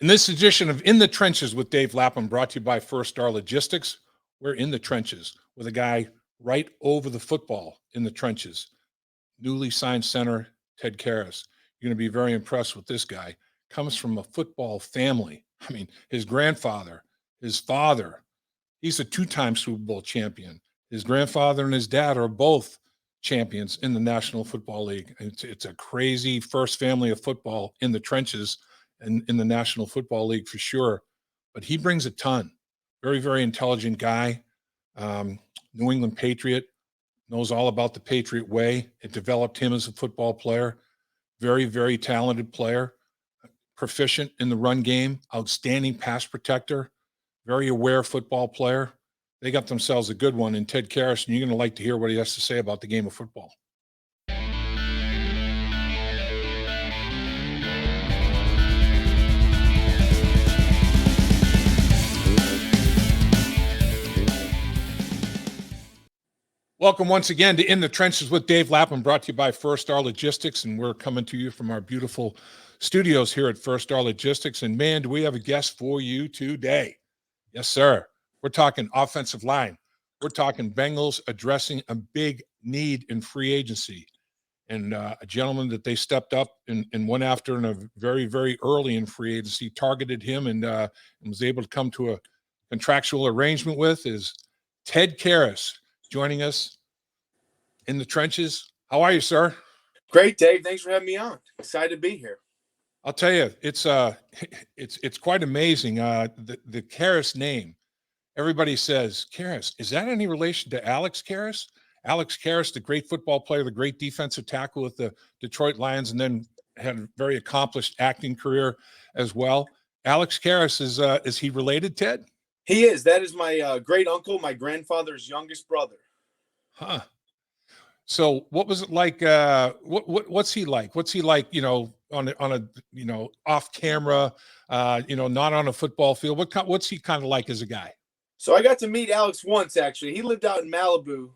In this edition of In the Trenches with Dave Lapham, brought to you by First Star Logistics, we're in the trenches with a guy right over the football in the trenches. Newly signed center, Ted Karras. You're going to be very impressed with this guy. Comes from a football family. I mean, his grandfather, his father, he's a two-time Super Bowl champion. His grandfather and his dad are both champions in the National Football League. It's a crazy first family of football in the trenches and in the National Football League for sure. But he brings a ton. Very, very intelligent guy. New England Patriot, knows all about the Patriot way. It developed him as a football player. Very, very talented player. Proficient in the run game. Outstanding pass protector. Very aware football player. They got themselves a good one in Ted Karras, and you're going to like to hear what he has to say about the game of football. Welcome once again to In the Trenches with Dave Lapham, brought to you by First Star Logistics, and we're coming to you from our beautiful studios here at First Star Logistics. And man, do we have a guest for you today. Yes, sir. We're talking offensive line. We're talking Bengals addressing a big need in free agency. And a gentleman that they stepped up and went after in a very, very early in free agency, targeted him and was able to come to a contractual arrangement with is Ted Karras, joining us in the trenches. How are you, sir? Great, Dave. Thanks for having me on. Excited to be here. I'll tell you, it's quite amazing. The Karras name. Everybody says, Karras, is that any relation to Alex Karras? Alex Karras, the great football player, the great defensive tackle with the Detroit Lions, and then had a very accomplished acting career as well. Alex Karras, is he related, Ted? He is. That is my great uncle, my grandfather's youngest brother. Huh. So what was it like? What's he like? What's he like, on a off camera, not on a football field? What's he kind of like as a guy? So I got to meet Alex once, actually. He lived out in Malibu,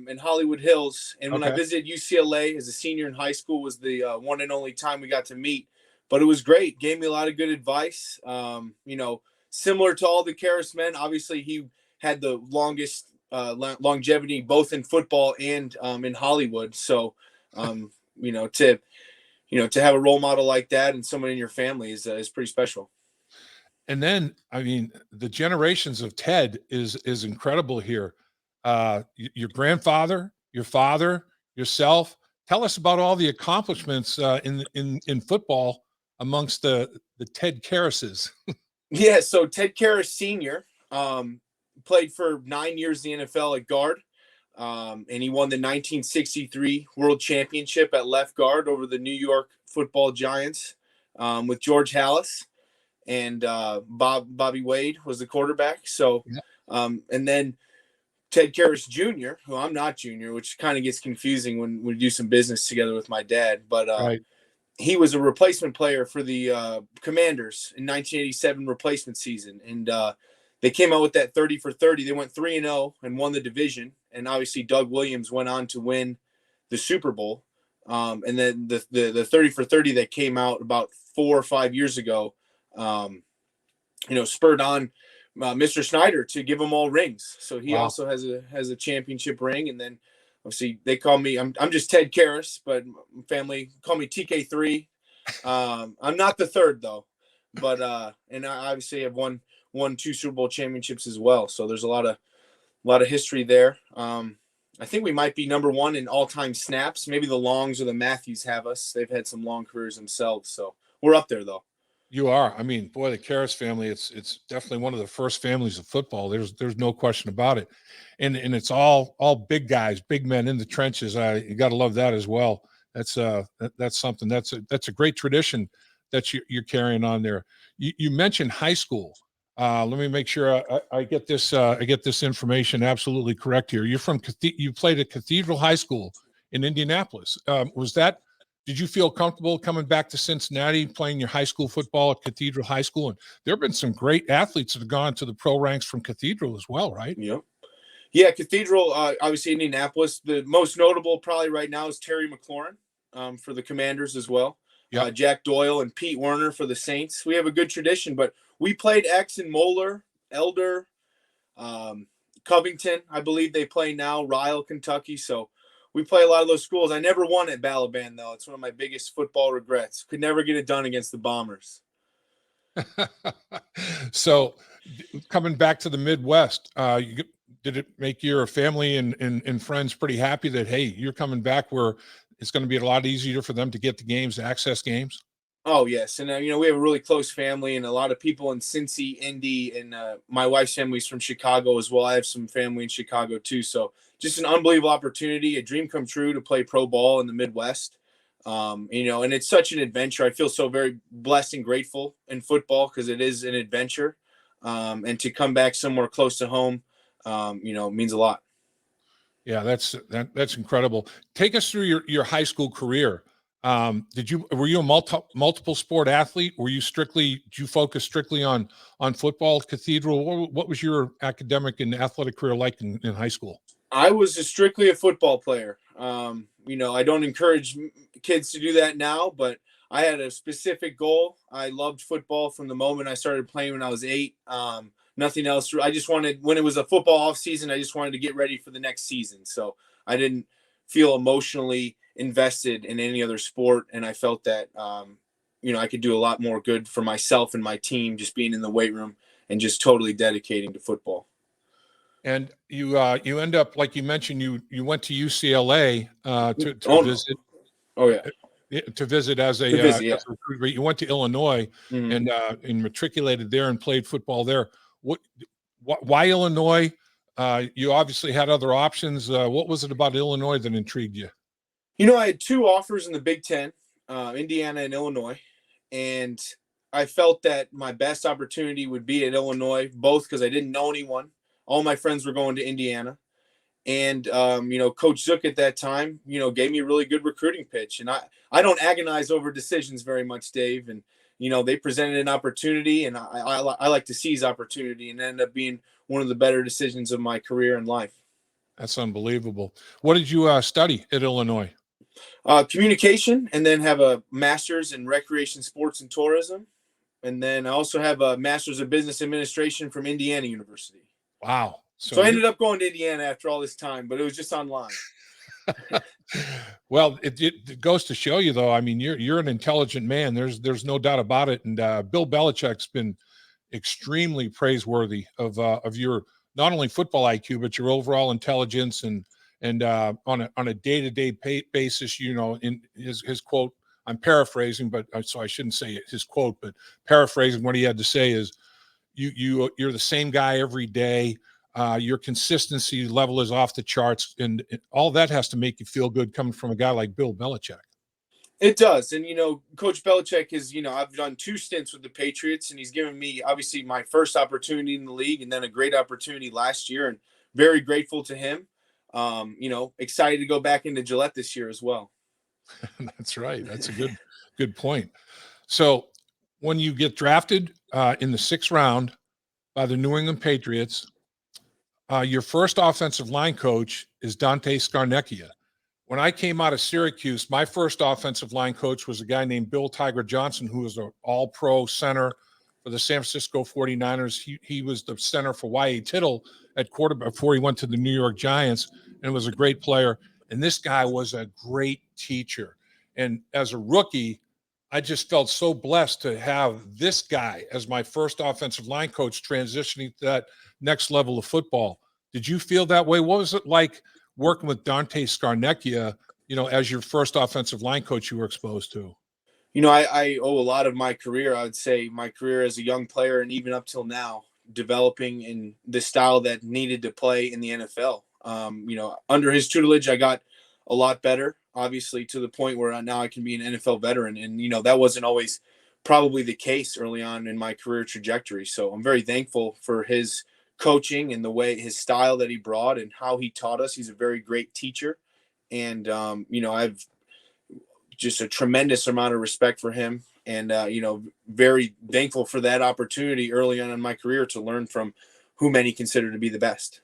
in Hollywood Hills. And when I visited UCLA as a senior in high school was the one and only time we got to meet. But it was great. Gave me a lot of good advice. Similar to all the Karras men, obviously he had the longest longevity both in football and in Hollywood. So, to have a role model like that and someone in your family is pretty special. And then, I mean, the generations of Ted is incredible here. Your grandfather, your father, yourself. Tell us about all the accomplishments in football amongst the Ted Karrases. Yeah, so Ted Karras Sr. Played for 9 years in the NFL at guard, and he won the 1963 World Championship at left guard over the New York Football Giants with George Halas, and Bobby Wade was the quarterback. So, and then Ted Karras Jr., who I'm not junior, which kind of gets confusing when we do some business together with my dad, but he was a replacement player for the Commanders in 1987 replacement season, and they came out with that 30 for 30. They went 3-0 and won the division. And obviously Doug Williams went on to win the Super Bowl. And then the 30 for 30 that came out about 4 or 5 years ago, spurred on Mr. Snyder to give them all rings. So he also has a championship ring. And then obviously they call me, I'm just Ted Karras, but family call me TK3. I'm not the third though, but and I obviously have won 2 Super Bowl championships as well. So there's a lot of history there. I think we might be number 1 in all-time snaps. Maybe the Longs or the Matthews have us. They've had some long careers themselves. So we're up there though. You are. I mean, boy, the Karras family, it's definitely one of the first families of football. There's no question about it. And it's all big guys, big men in the trenches. You got to love that as well. That's something that's a great tradition that you're carrying on there. You mentioned high school. Let me make sure I get this information absolutely correct here. You played at Cathedral High School in Indianapolis. Did you feel comfortable coming back to Cincinnati, playing your high school football at Cathedral High School? And there have been some great athletes that have gone to the pro ranks from Cathedral as well, right? Yeah, Cathedral, obviously Indianapolis. The most notable probably right now is Terry McLaurin for the Commanders as well. Yep. Jack Doyle and Pete Werner for the Saints. We have a good tradition, but we played X and Moeller, Elder, Covington. I believe they play now, Ryle, Kentucky. So we play a lot of those schools. I never won at Balaban, though. It's one of my biggest football regrets. Could never get it done against the Bombers. So coming back to the Midwest, did it make your family and friends pretty happy that, hey, you're coming back where it's going to be a lot easier for them to get the games, to access games? Oh, yes. And, we have a really close family and a lot of people in Cincy, Indy, and my wife's family's from Chicago as well. I have some family in Chicago too. So just an unbelievable opportunity, a dream come true to play pro ball in the Midwest. And it's such an adventure. I feel so very blessed and grateful in football because it is an adventure. And to come back somewhere close to home, means a lot. Yeah, that's incredible. Take us through your high school career. Were you a multiple sport athlete? Did you focus strictly on football at Cathedral? What was your academic and athletic career like in high school? I was strictly a football player. I don't encourage kids to do that now, but I had a specific goal. I loved football from the moment I started playing when I was 8. Nothing else. I just wanted, when it was a football off season, I just wanted to get ready for the next season. So I didn't feel emotionally invested in any other sport. And I felt that, I could do a lot more good for myself and my team, just being in the weight room and just totally dedicating to football. And you end up, like you mentioned, you went to UCLA to visit. Oh yeah. To visit as a recruiter. You went to Illinois and matriculated there and played football there. Why Illinois? You obviously had other options. What was it about Illinois that intrigued you? I had 2 offers in the Big Ten, Indiana and Illinois, and I felt that my best opportunity would be at Illinois, both because I didn't know anyone. All my friends were going to Indiana. And, Coach Zook at that time, gave me a really good recruiting pitch. And I don't agonize over decisions very much, Dave. And, they presented an opportunity, and I like to seize opportunity, and ended up being one of the better decisions of my career and life. That's unbelievable. What did you study at Illinois? Communication, and then have a master's in recreation, sports, and tourism. And then I also have a master's of business administration from Indiana University. Wow. So I ended up going to Indiana after all this time, but it was just online. Well, it goes to show you, though. I mean, you're an intelligent man. There's no doubt about it. And Bill Belichick's been extremely praiseworthy of your not only football IQ but your overall intelligence and on a day-to-day basis. In his quote, I'm paraphrasing, but so I shouldn't say his quote, but paraphrasing what he had to say is, you're the same guy every day. Your consistency level is off the charts, and all that has to make you feel good coming from a guy like Bill Belichick. It does. And, Coach Belichick is, I've done 2 stints with the Patriots, and he's given me obviously my first opportunity in the league and then a great opportunity last year, and very grateful to him. Excited to go back into Gillette this year as well. That's right. That's a good point. So when you get drafted in the 6th round by the New England Patriots, your first offensive line coach is Dante Scarnecchia. When I came out of Syracuse, my first offensive line coach was a guy named Bill Tiger Johnson, who was an all-pro center for the San Francisco 49ers. He was the center for Y.A. Tittle at quarterback before he went to the New York Giants, and was a great player. And this guy was a great teacher. And as a rookie, I just felt so blessed to have this guy as my first offensive line coach transitioning to that next level of football. Did you feel that way? What was it like working with Dante Scarnecchia, as your first offensive line coach you were exposed to? I owe a lot of my career, I would say my career as a young player and even up till now, developing in the style that needed to play in the NFL. Under his tutelage, I got a lot better, obviously, to the point where now I can be an NFL veteran. And, that wasn't always probably the case early on in my career trajectory. So I'm very thankful for his coaching and the way, his style that he brought and how he taught us. He's a very great teacher. And, I've just a tremendous amount of respect for him. And, very thankful for that opportunity early on in my career to learn from who many consider to be the best.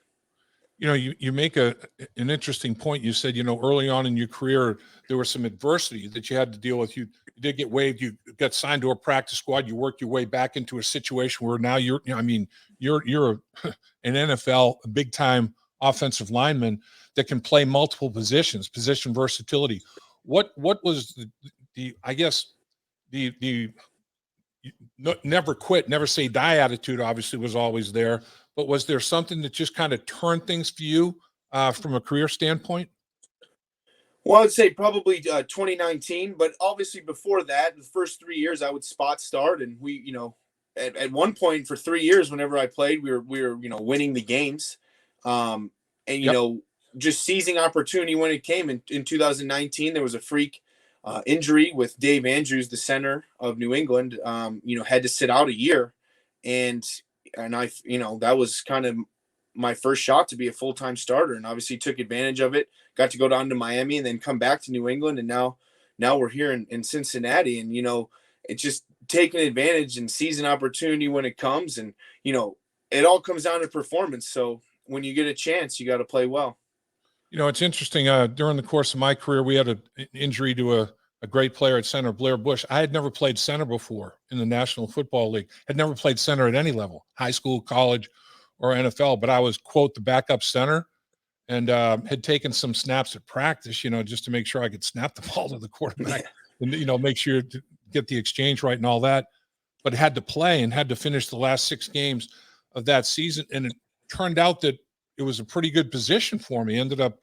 You make an interesting point. You said, early on in your career, there was some adversity that you had to deal with. You did get waived. You got signed to a practice squad. You worked your way back into a situation where now you're an NFL big time offensive lineman that can play multiple positions, position versatility. What was the I guess the never quit, never say die attitude obviously was always there, but was there something that just kind of turned things for you from a career standpoint? Well, I would say probably 2019, but obviously before that, the first 3 years I would spot start, and we, at one point for 3 years, whenever I played, we were winning the games, and Yep. just seizing opportunity when it came. In 2019, there was a freak injury with Dave Andrews, the center of New England. Had to sit out a year, and that was kind of my first shot to be a full-time starter, and obviously took advantage of it. Got to go down to Miami and then come back to New England, and now we're here in Cincinnati, and it's just taking advantage and seizing opportunity when it comes, and it all comes down to performance. So when you get a chance, you got to play well. It's interesting. During the course of my career, we had an injury to a great player at center, Blair Bush. I had never played center before in the National Football League. Had never played center at any level, high school, college, or NFL. But I was, quote, the backup center, and had taken some snaps at practice, just to make sure I could snap the ball to the quarterback and, make sure to get the exchange right and all that. But had to play and had to finish the last 6 games of that season. And it turned out that it was a pretty good position for me. Ended up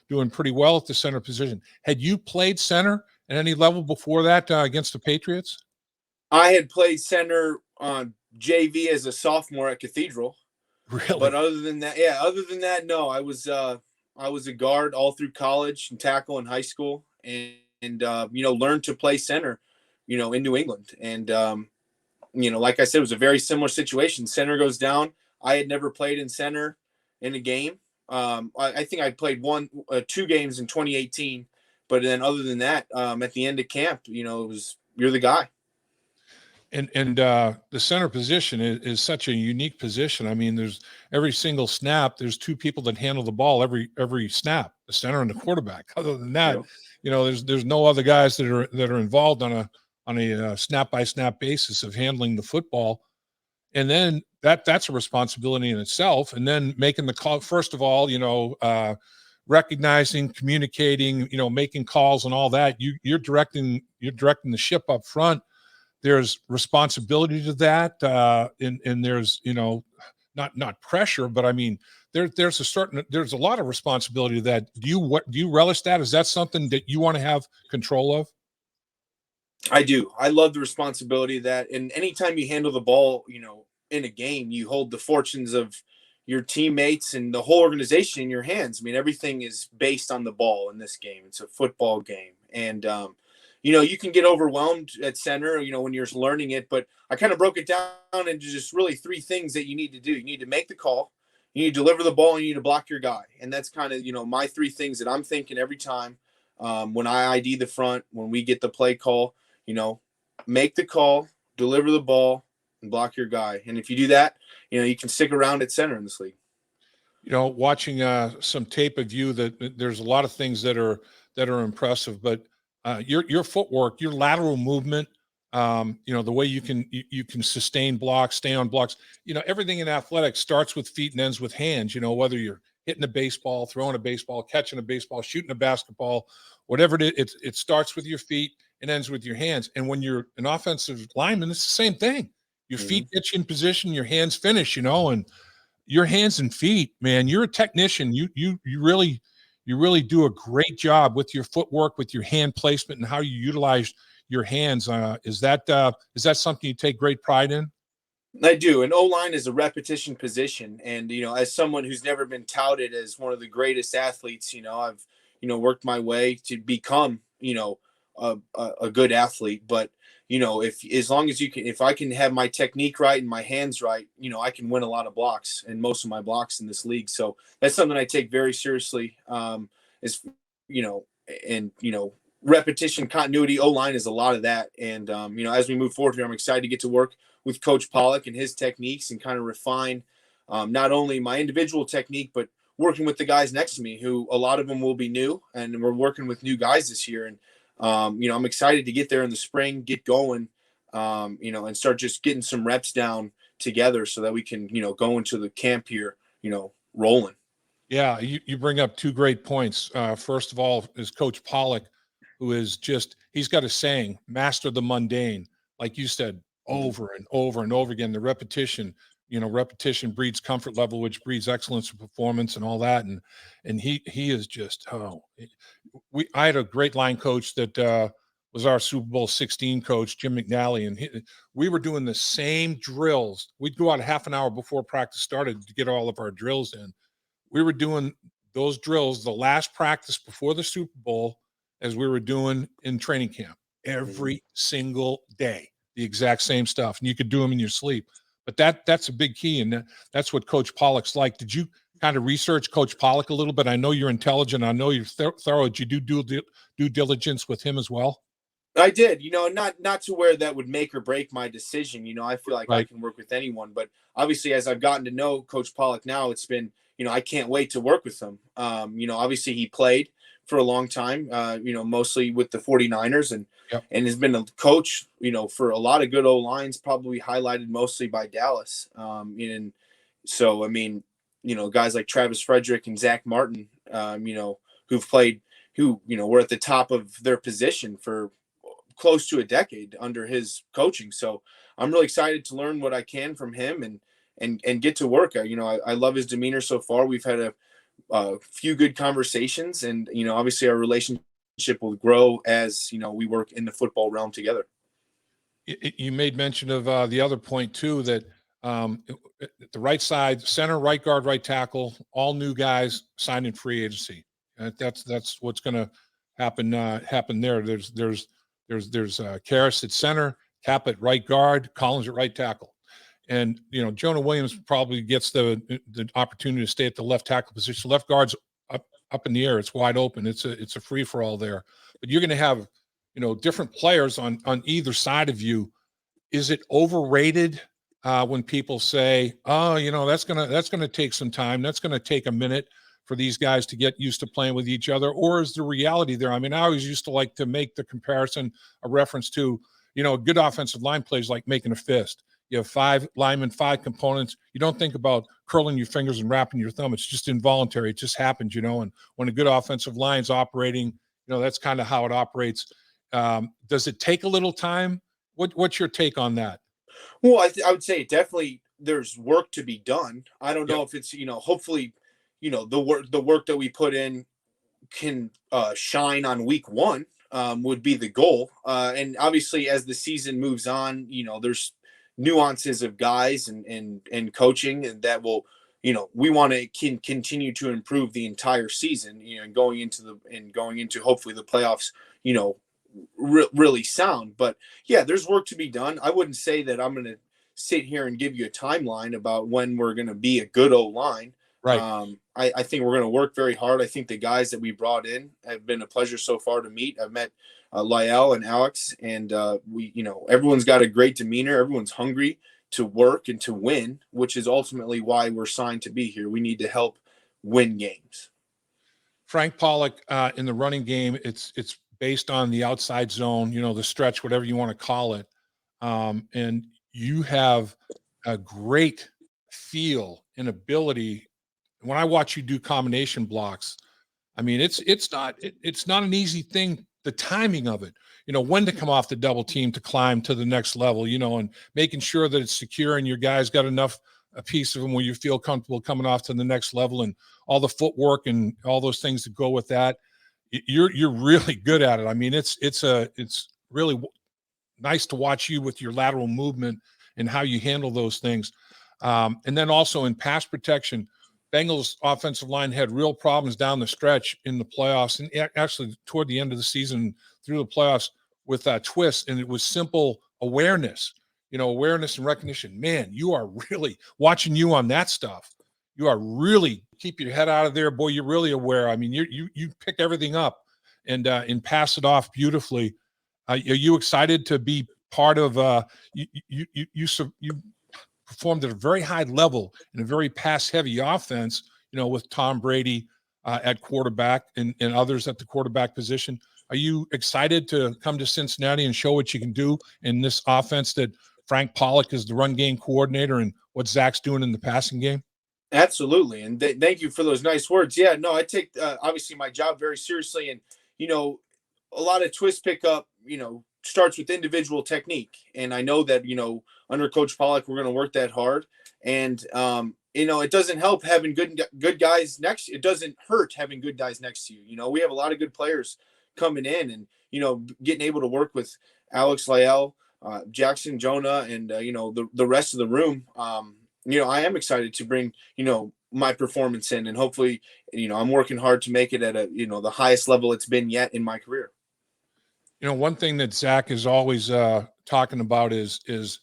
doing pretty well at the center position. Had you played center at any level before that against the Patriots? I had played center on JV as a sophomore at Cathedral. Really? But other than that, no. I was a guard all through college and tackle in high school, and learned to play center, in New England. And like I said, it was a very similar situation. Center goes down. I had never played in center in a game. I think I played 2 games in 2018, but then other than that, at the end of camp, it was, you're the guy. And the center position is such a unique position. I mean, there's every single snap, there's 2 people that handle the ball every snap, the center and the quarterback. Other than that, there's no other guys that are involved on a snap by snap basis of handling the football. And then that's a responsibility in itself. And then making the call, first of all, recognizing, communicating, making calls and all that. You're directing the ship up front. There's responsibility to that, and there's not pressure, but I mean there's a lot of responsibility to that. Do you relish that? Is that something that you want to have control of? I do. I love the responsibility of that. And anytime you handle the ball, in a game, you hold the fortunes of your teammates and the whole organization in your hands. I mean, everything is based on the ball in this game. It's a football game. And, you can get overwhelmed at center, when you're learning it. But I kind of broke it down into just really 3 things that you need to do. You need to make the call, you need to deliver the ball, and you need to block your guy. And that's kind of, my 3 things that I'm thinking every time when I ID the front, when we get the play call. Make the call, deliver the ball, and block your guy. And if you do that, you can stick around at center in this league. Watching some tape of you, that there's a lot of things that are impressive, but your footwork, your lateral movement, the way you can sustain blocks, stay on blocks, everything in athletics starts with feet and ends with hands. Whether you're hitting a baseball, throwing a baseball, catching a baseball, shooting a basketball, whatever it starts with your feet and ends with your hands. And when you're an offensive lineman, it's the same thing. Your feet get you in position, your hands finish, and your hands and feet, man, you're a technician. You really do a great job with your footwork, with your hand placement, and how you utilize your hands. Is that something you take great pride in? I do. And O-line is a repetition position. And, as someone who's never been touted as one of the greatest athletes, I've, worked my way to become, a good athlete. But, as long as if I can have my technique right and my hands right, I can win a lot of blocks and most of my blocks in this league. So that's something I take very seriously. Repetition, continuity, O-line is a lot of that. And, as we move forward here, I'm excited to get to work with Coach Pollock and his techniques and kind of refine not only my individual technique, but working with the guys next to me, who a lot of them will be new, and we're working with new guys this year. And I'm excited to get there in the spring, get going, and start just getting some reps down together so that we can, go into the camp here, rolling. Yeah, you bring up two great points. First of all, is Coach Pollock, who is he's got a saying, master the mundane. Like you said, over and over and over again, the repetition, repetition breeds comfort level, which breeds excellence of performance and all that. And he is just, I had a great line coach that was our Super Bowl 16 coach, Jim McNally, and we were doing the same drills. We'd go out a half an hour before practice started to get all of our drills in. We were doing those drills the last practice before the Super Bowl as we were doing in training camp every single day, the exact same stuff. And you could do them in your sleep. But that's a big key, and that's what Coach Pollock's like. Did you kind of research Coach Pollock a little bit? I know you're intelligent. I know you're thorough. Did you do due diligence with him as well? I did, not to where that would make or break my decision. I feel like I can work with anyone, but obviously as I've gotten to know Coach Pollock now, it's been, I can't wait to work with him. Obviously he played for a long time, mostly with the 49ers and has been a coach, for a lot of good O-lines, probably highlighted mostly by Dallas. And so, guys like Travis Frederick and Zach Martin, who've played, who, were at the top of their position for close to a decade under his coaching. So I'm really excited to learn what I can from him and get to work. I love his demeanor so far. We've had a few good conversations, and obviously our relationship will grow as we work in the football realm together. You made mention of the other point too, that the right side, center, right guard, right tackle, all new guys signed in free agency. That's what's going to happen there. There's Karras at center, Cappa at right guard, Collins at right tackle. And, Jonah Williams probably gets the opportunity to stay at the left tackle position. Left guard's up in the air. It's wide open. It's a free for all there. But you're going to have, different players on either side of you. Is it overrated when people say, oh, that's going to take some time. That's going to take a minute for these guys to get used to playing with each other? Or is the reality there? I always used to like to make the comparison, a reference to, a good offensive line plays like making a fist. You have 5 linemen, 5 components. You don't think about curling your fingers and wrapping your thumb. It's just involuntary. It just happens, and when a good offensive line's operating, that's kind of how it operates. Does it take a little time? What's your take on that? Well, I would say definitely there's work to be done. I don't know if it's, hopefully, the work that we put in can shine on week 1 would be the goal. And obviously as the season moves on, there's nuances of guys and coaching, and that will, we want to continue to improve the entire season, and going into hopefully the playoffs, really sound. But yeah, there's work to be done. I wouldn't say that I'm going to sit here and give you a timeline about when we're going to be a good O-line. Right. I think we're going to work very hard. I think the guys that we brought in have been a pleasure so far to meet. I've met Lyle and Alex, and everyone's got a great demeanor. Everyone's hungry to work and to win, which is ultimately why we're signed to be here. We need to help win games. Frank Pollock in the running game, it's based on the outside zone, the stretch, whatever you want to call it. And you have a great feel and ability. When I watch you do combination blocks, it's not an easy thing, the timing of it, when to come off the double team to climb to the next level, and making sure that it's secure and your guys got a piece of them where you feel comfortable coming off to the next level, and all the footwork and all those things that go with that. You're really good at it. It's really nice to watch you with your lateral movement and how you handle those things. And then also in pass protection, Bengals offensive line had real problems down the stretch in the playoffs, and actually toward the end of the season through the playoffs with twists. And it was simple awareness, awareness and recognition. Man, you are really watching you on that stuff. You are really keep your head out of there, boy. You're really aware. You pick everything up and pass it off beautifully. Are you excited to be part of? You performed at a very high level in a very pass-heavy offense. with Tom Brady at quarterback and others at the quarterback position. Are you excited to come to Cincinnati and show what you can do in this offense that Frank Pollock is the run game coordinator and what Zach's doing in the passing game? Absolutely. And thank you for those nice words. Yeah, no, I take obviously my job very seriously. And, a lot of twist pickup, starts with individual technique. And I know that, under Coach Pollock, we're going to work that hard. And, it doesn't help having good guys next. It doesn't hurt having good guys next to you. We have a lot of good players coming in and, getting able to work with Alex Lyell, Jackson Jonah, and, the rest of the room. I am excited to bring, my performance in, and hopefully, I'm working hard to make it at the highest level it's been yet in my career. One thing that Zach is always talking about is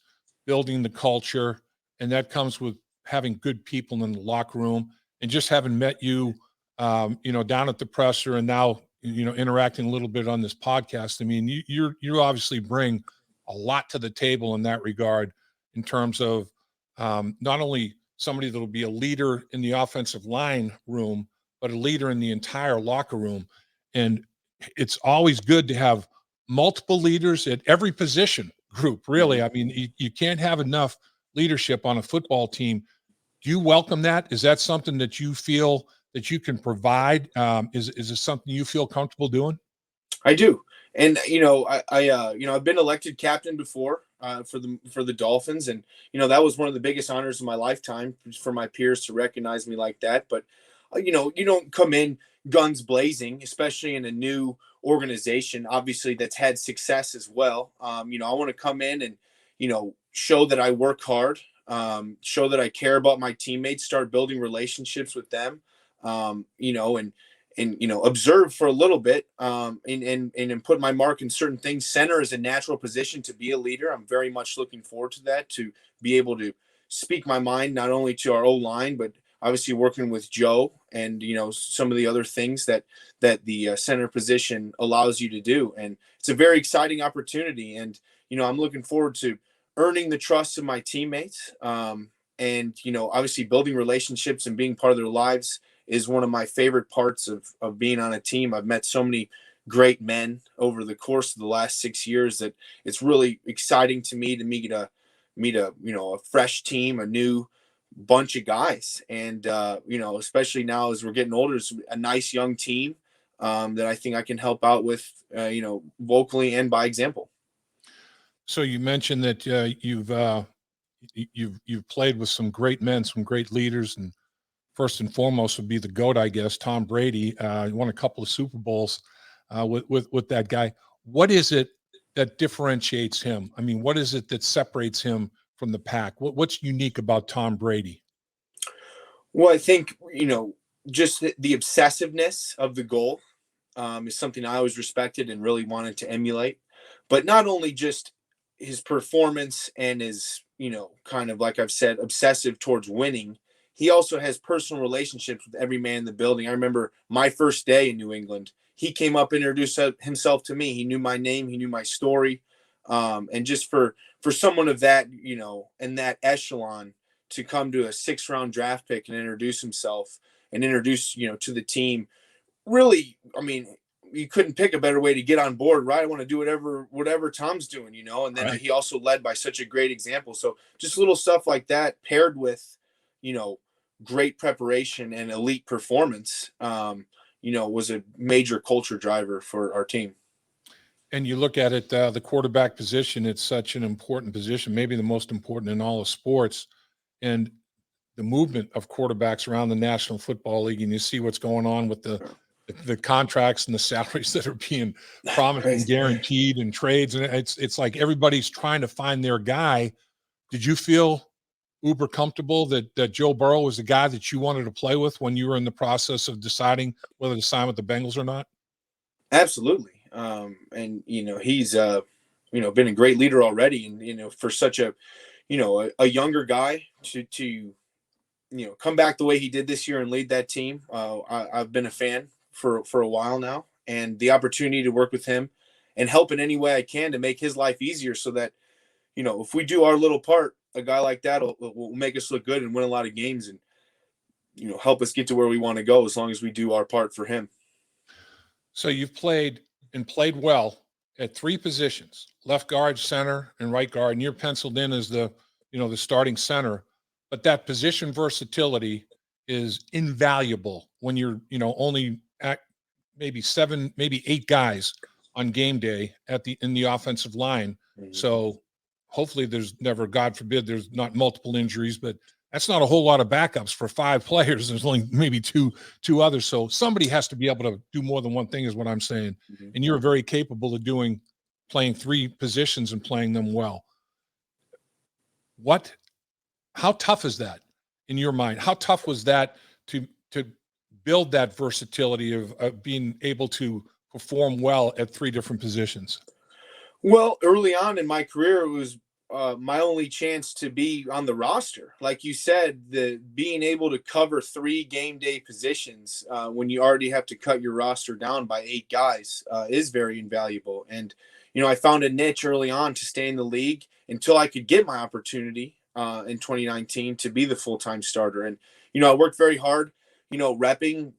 building the culture, and that comes with having good people in the locker room. And just having met you, down at the presser, and now interacting a little bit on this podcast. I mean, you obviously bring a lot to the table in that regard, in terms of not only somebody that will be a leader in the offensive line room, but a leader in the entire locker room. And it's always good to have multiple leaders at every position group, really. I mean, you can't have enough leadership on a football team. Do you welcome that? Is that something that you feel that you can provide? Is it something you feel comfortable doing? I do. And, I've been elected captain before for the Dolphins. And, that was one of the biggest honors of my lifetime for my peers to recognize me like that. But, you don't come in guns blazing, especially in a new organization, obviously, that's had success as well. I want to come in and, show that I work hard, show that I care about my teammates, start building relationships with them, and observe for a little bit, and put my mark in certain things. Center is a natural position to be a leader. I'm very much looking forward to that, to be able to speak my mind, not only to our O-line, but obviously working with Joe and, some of the other things that the center position allows you to do. And it's a very exciting opportunity. And, I'm looking forward to earning the trust of my teammates. And, obviously building relationships and being part of their lives is one of my favorite parts of being on a team. I've met so many great men over the course of the last 6 years that it's really exciting to me to meet a fresh team, a new bunch of guys. And, especially now as we're getting older, it's a nice young team that I think I can help out with, vocally and by example. So you mentioned that you've played with some great men, some great leaders, and first and foremost would be the GOAT, I guess, Tom Brady. He won a couple of Super Bowls with that guy. What is it that differentiates him? I mean, what is it that separates him from the pack? What's unique about Tom Brady? Well, I think, just the obsessiveness of the goal is something I always respected and really wanted to emulate. But not only just his performance and his, kind of, like I've said, obsessive towards winning, he also has personal relationships with every man in the building. I remember my first day in New England. He came up and introduced himself to me. He knew my name. He knew my story. And just for someone of that, in that echelon, to come to a 6th-round draft pick and introduce himself and introduce, to the team, really, I mean, you couldn't pick a better way to get on board, right? I want to do whatever Tom's doing, and then he also led by such a great example. So just little stuff like that paired with, great preparation and elite performance, was a major culture driver for our team. And you look at it, the quarterback position, it's such an important position, maybe the most important in all of sports. And the movement of quarterbacks around the National Football League, and you see what's going on with the contracts and the salaries that are being promised and guaranteed and trades. And it's like everybody's trying to find their guy. Did you feel uber comfortable that Joe Burrow was the guy that you wanted to play with when you were in the process of deciding whether to sign with the Bengals or not? Absolutely. And, he's, been a great leader already. And, for such a younger guy to come back the way he did this year and lead that team. I've been a fan for a while now, and the opportunity to work with him and help in any way I can to make his life easier so that, if we do our little part, a guy like that will make us look good and win a lot of games. And help us get to where we want to go as long as we do our part for him. So you've played well at three positions: left guard, center, and right guard. And you're penciled in as the starting center. But that position versatility is invaluable when you're only at maybe 7, maybe 8 guys on game day in the offensive line. Mm-hmm. So hopefully there's never, God forbid, there's not multiple injuries, but that's not a whole lot of backups for 5 players. There's only maybe two others. So somebody has to be able to do more than one thing, is what I'm saying. Mm-hmm. And you're very capable of playing 3 positions and playing them well. How tough is that in your mind? How tough was that to build that versatility of being able to perform well at 3 different positions? Well, early on in my career, it was my only chance to be on the roster. Like you said, being able to cover 3 game day positions when you already have to cut your roster down by 8 guys is very invaluable. And, I found a niche early on to stay in the league until I could get my opportunity in 2019 to be the full-time starter. And, I worked very hard, repping,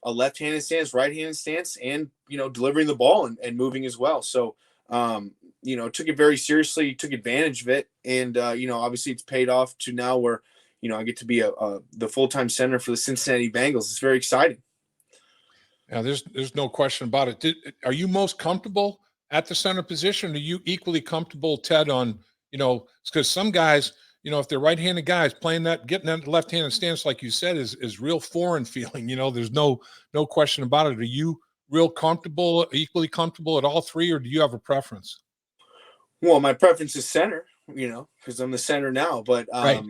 a left-handed stance, right-handed stance, and, delivering the ball and moving as well. So, took it very seriously, took advantage of it. And, obviously it's paid off to now where, I get to be the full-time center for the Cincinnati Bengals. It's very exciting. Yeah, there's no question about it. Are you most comfortable at the center position? Are you equally comfortable, Ted, on, because some guys, if they're right-handed guys getting that left-handed stance, like you said, is real foreign feeling. There's no question about it. Are you equally comfortable at all 3, or do you have a preference? Well, my preference is center, because I'm the center now. But right.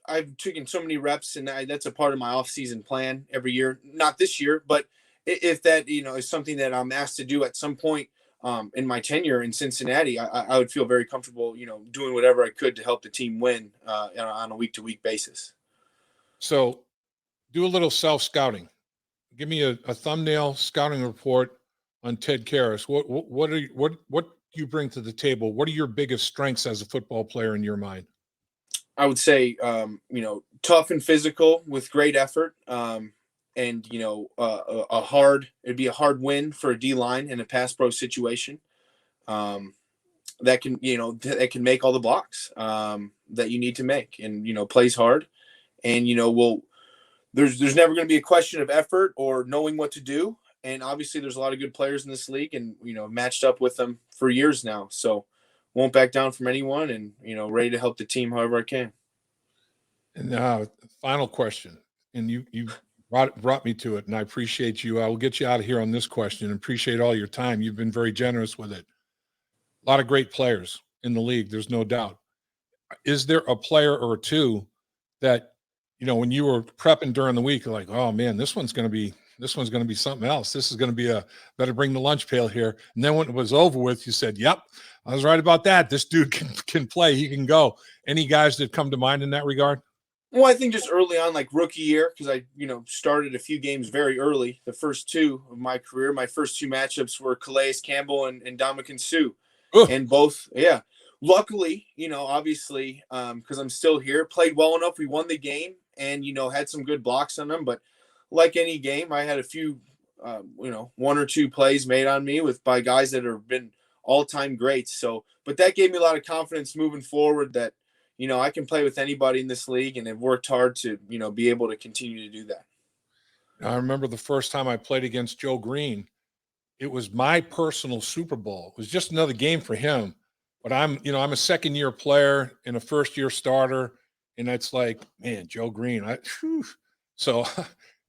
I've taken so many reps, and that's a part of my off-season plan every year. Not this year, but if that is something that I'm asked to do at some point in my tenure in Cincinnati, I would feel very comfortable, doing whatever I could to help the team win on a week-to-week basis. So, do a little self-scouting. Give me a thumbnail scouting report on Ted Karras. What do you bring to the table? What are your biggest strengths as a football player in your mind? I would say, tough and physical with great effort. And, it'd be a hard win for a D line in a pass pro situation. That can make all the blocks that you need to make, and, plays hard. And, there's never going to be a question of effort or knowing what to do. And obviously there's a lot of good players in this league, and, matched up with them for years now. So won't back down from anyone, and, ready to help the team however I can. And final question, and you brought me to it, and I appreciate you. I will get you out of here on this question. Appreciate all your time. You've been very generous with it. A lot of great players in the league, there's no doubt. Is there a player or 2 that, when you were prepping during the week, you're like, oh man, this one's going to be something else. This is going to be better bring the lunch pail here. And then when it was over with, you said, yep, I was right about that. This dude can play. He can go. Any guys that come to mind in that regard? Well, I think just early on, like rookie year, because I, started a few games very early. The first 2 of my career, my first 2 matchups were Calais Campbell and Ndamukong Suh. And both, yeah. Luckily, obviously, because I'm still here, played well enough. We won the game and, had some good blocks on them. But like any game, I had a few, 1 or 2 plays made on me by guys that have been all-time greats. So, but that gave me a lot of confidence moving forward that, I can play with anybody in this league, and have worked hard to, be able to continue to do that. I remember the first time I played against Joe Green. It was my personal Super Bowl. It was just another game for him. But I'm a second-year player and a first-year starter, and it's like, man, Joe Green. So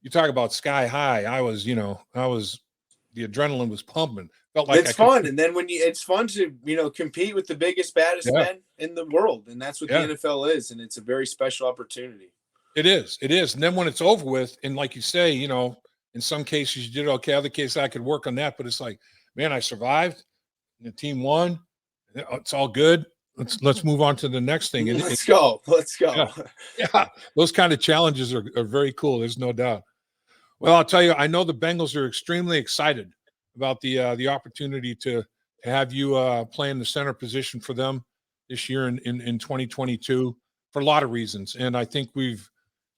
you talk about sky high. I was the adrenaline was pumping. Felt like it's fun. And then it's fun to, compete with the biggest, baddest men in the world. And that's what the NFL is. And it's a very special opportunity. It is. And then when it's over with, and like you say, in some cases you did okay. Other cases I could work on that. But it's like, man, I survived. And the team won. It's all good. Let's move on to the next thing. Let's go. Yeah. Those kind of challenges are very cool. There's no doubt. Well, I'll tell you, I know the Bengals are extremely excited about the opportunity to have you play in the center position for them this year in 2022 for a lot of reasons. And I think we've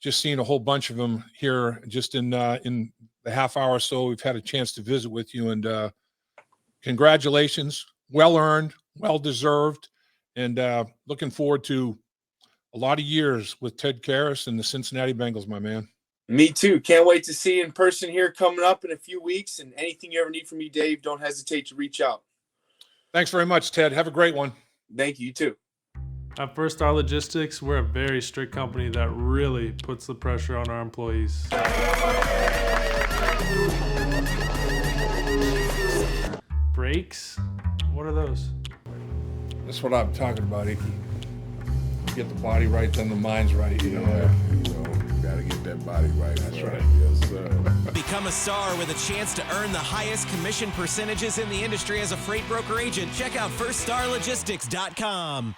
just seen a whole bunch of them here just in the half hour or so we've had a chance to visit with you. And congratulations, well earned, well deserved, and looking forward to a lot of years with Ted Karras and the Cincinnati Bengals, my man. Me too. Can't wait to see you in person here coming up in a few weeks. And anything you ever need from me, Dave, don't hesitate to reach out. Thanks very much, Ted. Have a great one. Thank you, you too. At First Star Logistics, we're a very strict company that really puts the pressure on our employees. Brakes? What are those? That's what I'm talking about, Icky. Get the body right, then the mind's right. You know, gotta get that body right. That's right. Yes, sir. Become a star with a chance to earn the highest commission percentages in the industry as a freight broker agent. Check out FirstStarLogistics.com.